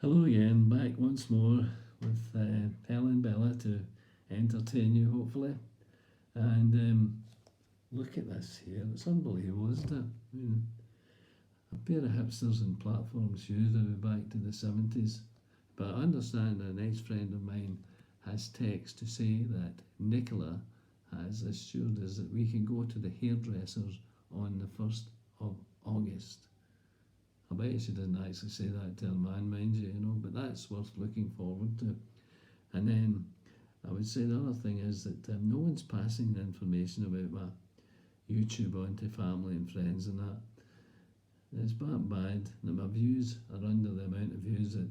Hello again, back once more with Ella and Bella to entertain you, hopefully. And look at this here, it's unbelievable, isn't it? I mean, a pair of hipsters in platform shoes that are back to the 70s. But I understand an ex friend of mine has text to say that Nicola has assured us that we can go to the hairdressers on the 1st of August. I bet she didn't actually say that to her man, mind you, but that's worth looking forward to. And then I would say the other thing is that no one's passing the information about my YouTube onto family and friends and that. It's bad that my views are under the amount of views that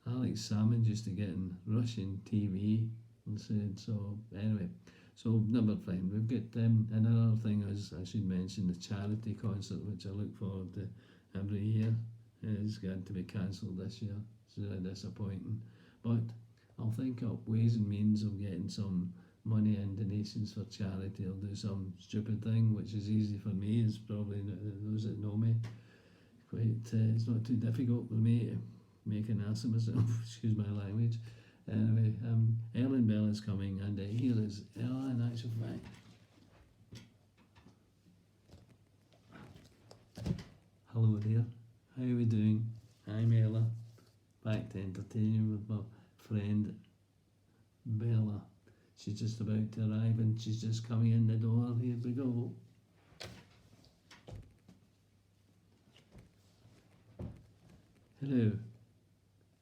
Alex Salmon used to get in Russian TV and said. So anyway, so never mind. We've got another thing is I should mention the charity concert, which I look forward to every year. Is going to be cancelled this year. It's really disappointing, but I'll think up ways and means of getting some money and donations for charity. I'll do some stupid thing, which is easy for me. Is probably those that know me. It's not too difficult for me to make an ass of myself. Excuse my language. Anyway, Ellen Bell is coming, and here is Ella in actual fact. Hello there, how are we doing? I'm Ella, back to entertain you with my friend Bella. She's just about to arrive and she's just coming in the door. Here we go. Hello,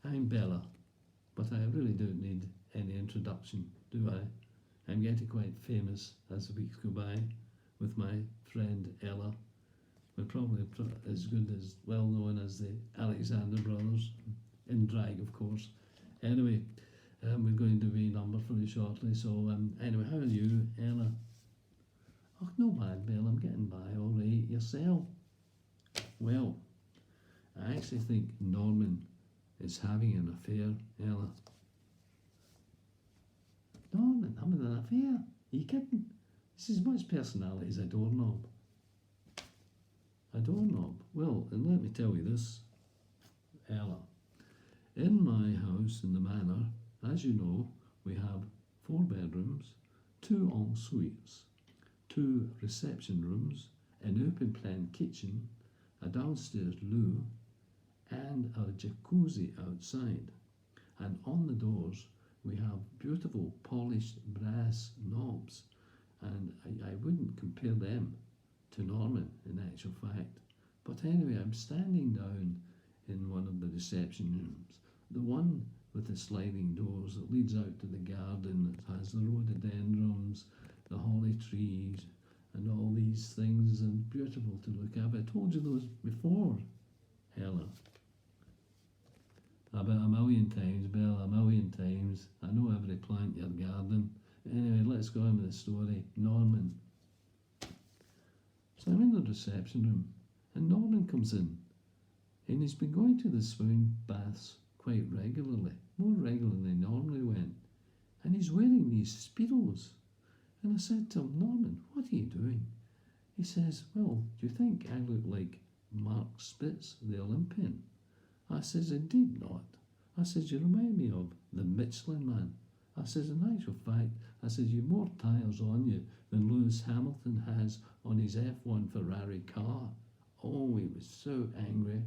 I'm Bella. But I really don't need any introduction, do I? I'm getting quite famous as the weeks go by with my friend Ella. We're probably as good as well known as the Alexander brothers, in drag of course. Anyway, we're going to be number for you shortly. So anyway, how are you, Ella? Oh, no bad, Bella, I'm getting by all right. Yourself? Well, I actually think Norman is having an affair, Ella. Norman having an affair? Are you kidding? This is as much personality as a doorknob. A doorknob? Well, and let me tell you this, Ella. In my house in the manor, as you know, we have 4 bedrooms, 2 en-suites, 2 reception rooms, an open plan kitchen, a downstairs loo, and a jacuzzi outside. And on the doors we have beautiful polished brass knobs, and I wouldn't compare them to Norman in actual fact. But anyway, I'm standing down in one of the reception rooms, the one with the sliding doors that leads out to the garden that has the rhododendrons, the holly trees, and all these things, and beautiful to look at. I told you those before, Ella. About a million times, Bella, a million times. I know every plant in your garden. Anyway, let's go on with the story. Norman. So I'm in the reception room, and Norman comes in, and he's been going to the swimming baths quite regularly, more regular than he normally went, and he's wearing these Speedos. And I said to him, Norman, what are you doing? He says, well, do you think I look like Mark Spitz, the Olympian? I says, indeed not. I says, you remind me of the Michelin Man. I says, in actual fact, I says, you've more tyres on you than Lewis Hamilton has on his F1 Ferrari car. Oh, he was so angry.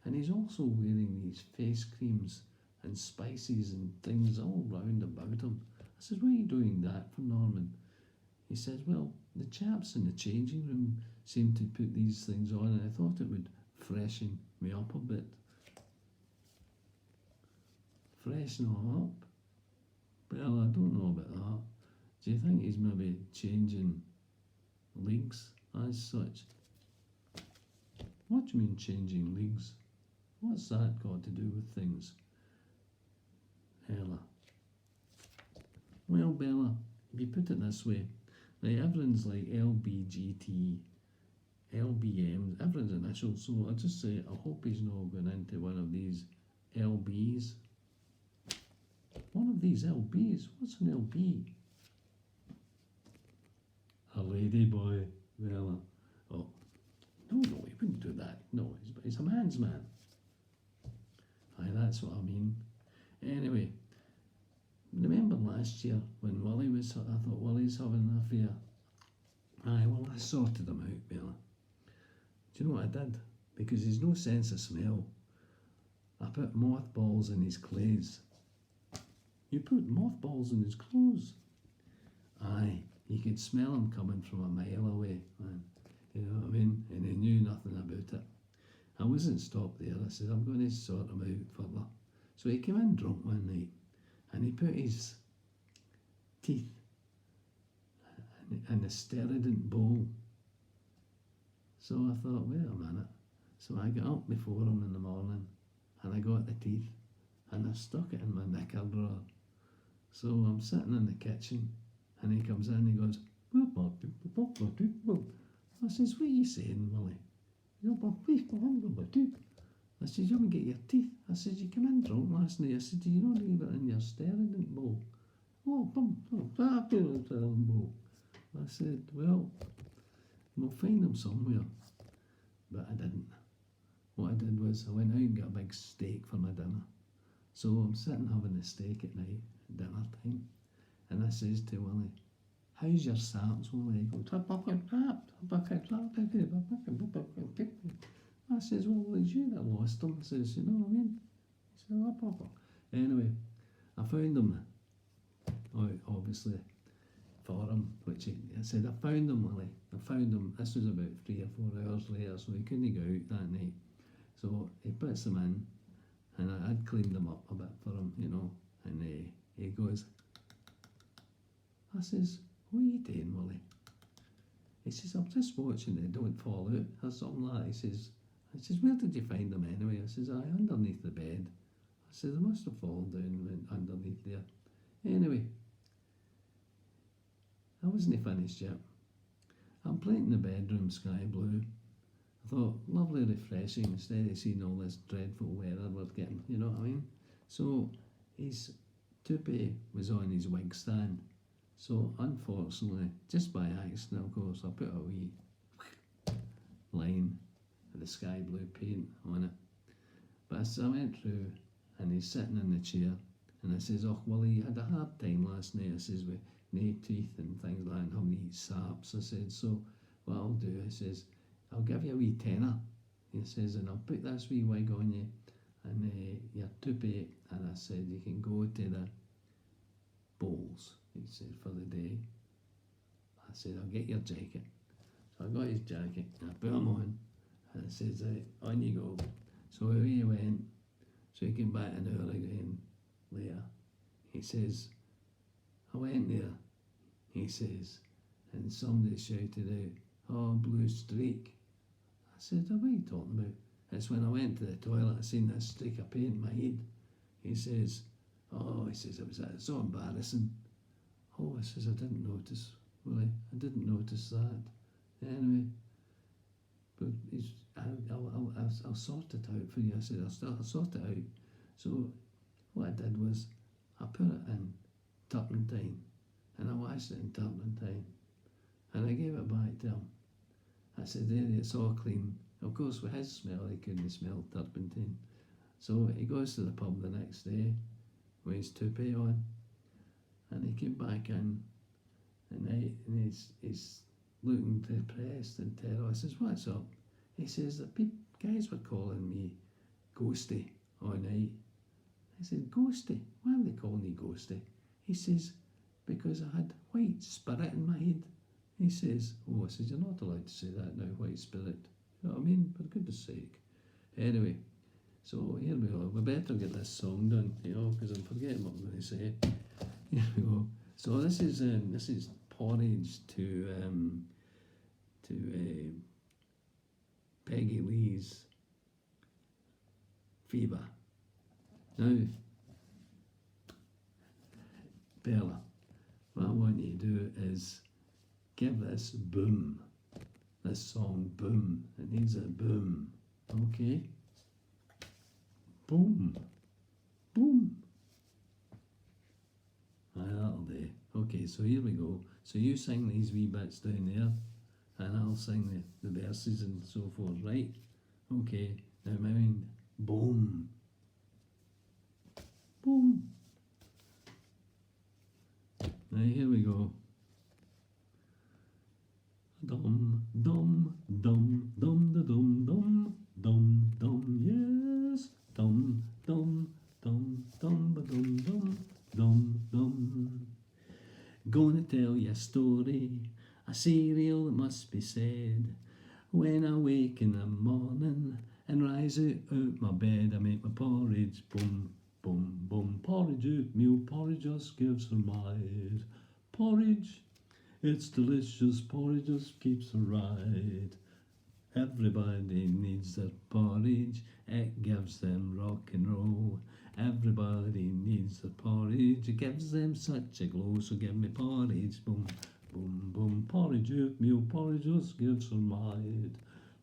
And he's also wearing these face creams and spices and things all round about him. I says, why are you doing that for, Norman? He says, well, the chaps in the changing room seem to put these things on, and I thought it would freshen me up a bit. Freshen up? Well, I don't know about that. Do you think he's maybe changing leagues as such? What do you mean changing leagues? What's that got to do with things? Ella. Well, Bella, if you put it this way, like everyone's like LBGT, LBM, everyone's initials, so I just say I hope he's not going into one of these LBs. One of these LBs? What's an LB? A lady boy, Bella. Oh, no, he wouldn't do that. No, he's a man's man. Aye, that's what I mean. Anyway, remember last year when Willie was, I thought Willie's having an affair. Aye, well, I sorted him out, Bella. Do you know what I did? Because he's no sense of smell. I put mothballs in his clothes. You put mothballs in his clothes? Aye, you could smell him coming from a mile away, man. You know what I mean? And he knew nothing about it. I wasn't stopped there. I said, I'm going to sort him out further. So he came in drunk one night and he put his teeth in a sterident bowl. So I thought, wait a minute. So I got up before him in the morning and I got the teeth and I stuck it in my knicker drawer. So I'm sitting in the kitchen and he comes in and he goes, I says, what are you saying, Willie? I says, you haven't got your teeth. I says, you came in drunk last night. I said, do you not leave it in your sterident bowl? Bowl. I said, well, we'll find them somewhere. But I didn't. What I did was I went out and got a big steak for my dinner. So I'm sitting having the steak at night, at dinner time. And I says to Willie, how's your saps, Willie? He goes, I says, well, it's you that lost them. I says, you know what I mean? He said, anyway, I found them, obviously, for him, I said, I found them, Willie. I found them. This was about 3 or 4 hours later, so he couldn't go out that night. So he puts them in, and I'd cleaned them up a bit for him, you know, and he goes, I says, what are you doing, Willie? He says, I'm just watching they don't fall out or something like that. I says, where did you find them anyway? I says, aye, underneath the bed. I says, they must have fallen down underneath there. Anyway, I wasn't finished yet. I'm painting the bedroom sky blue. I thought, lovely refreshing instead of seeing all this dreadful weather we're getting, you know what I mean? So his toupee was on his wig stand. So unfortunately, just by accident of course, I put a wee line of the sky blue paint on it. But I went through and he's sitting in the chair and I says, oh well, he had a hard time last night. I says, with no teeth and things like that and having to eat saps. I said, so what I'll do, I says, I'll give you a wee tenner. He says, and I'll put this wee wig on you and your toupee, and I said, you can go to the bowls, he said, for the day. I said, I'll get your jacket. So I got his jacket and I put him on and I says, on you go. So away he went. So he came back an hour again later. He says, I went there, he says, and somebody shouted out, oh, blue streak. I said, what are you talking about? It's when I went to the toilet, I seen this streak of paint in my head. He says, oh, he says, it was so embarrassing. Oh, I says, I didn't notice, Willie. I didn't notice that. Anyway, but I'll sort it out for you. I said, I'll sort it out. So what I did was, I put it in turpentine, and I washed it in turpentine, and I gave it back to him. I said, there, it's all clean. Of course, with his smell, he couldn't smell turpentine. So he goes to the pub the next day with his toupee on, and he came back in at night, and he's looking depressed and terrible. I says, what's up? He says, the guys were calling me Ghosty all night. I said, Ghosty? Why are they calling you Ghosty? He says, because I had white spirit in my head. He says, oh, I says, you're not allowed to say that now, white spirit. You know what I mean? For goodness sake. Anyway, so here we are. We better get this song done, you know, because I'm forgetting what I'm going to say. Here we go. So this is Porridge to Peggy Lee's Fever. Now, Bella, what I want you to do is give this boom, this song boom. It needs a boom, okay? Boom, boom. Aye, that'll do. Okay, so here we go. So you sing these wee bits down there, and I'll sing the verses and so forth, right? Okay, Now my mind, boom, boom. Now here we go. Dum, dum, dum, dum, da, dum, dum, dum, dum, yes. Dum, dum, dum, dum, ba, dum, dum, dum, dum. Gonna tell you a story, a serial that must be said. When I wake in the morning and rise out my bed, I make my porridge, boom, boom, boom. Porridge oatmeal, porridge just gives her mind. Porridge, it's delicious, porridge just keeps her right. Everybody needs their porridge, it gives them rock and roll. Everybody needs their porridge, it gives them such a glow. So give me porridge, boom, boom, boom. Porridge oatmeal, porridge just gives her might.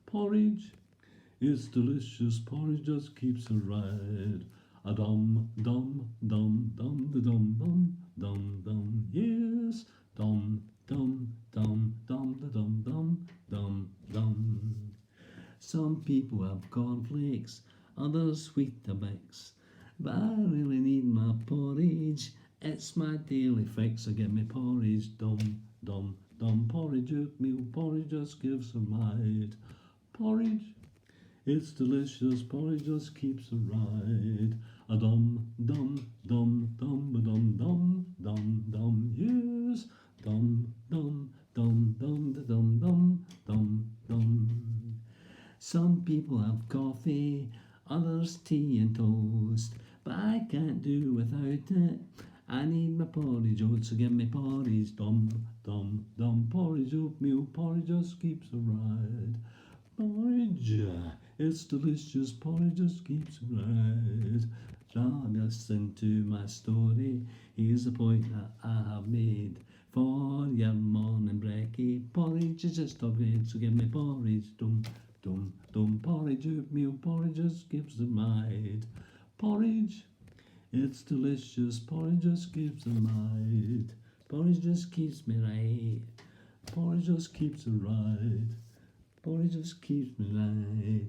Porridge, it's delicious, porridge just keeps her right. A dum, dum, dum, dum, da dum, dum, dum, dum, yes. Dum, dum, dum, dum, da dum, dum, dum, dum. Some people have cornflakes, others Weetabix, but I really need my porridge. It's my daily fix. I get me porridge, dum, dum, dum. Porridge oatmeal, porridge just gives her might. Porridge, it's delicious, porridge just keeps her right. A dum, dum, dum, dum, ba dum, dum, dum, dum, yes. Dum, dum, dum, dum, da dum, dum, dum, dum. Some people have coffee, others tea and toast, but I can't do without it. I need my porridge oats, so give me porridge, dum, dum, dum. Porridge oatmeal, porridge just keeps her right. Porridge, it's delicious, porridge just keeps her right. Now listen to my story, here's the point that I have made. For your morning brekkie, porridge is just a great, so give me porridge, dum, dum, dum. Porridge oatmeal, porridge just gives the might. Porridge, it's delicious, porridge just gives the might. Porridge just keeps me right, porridge just keeps it right. Porridge just keeps me right.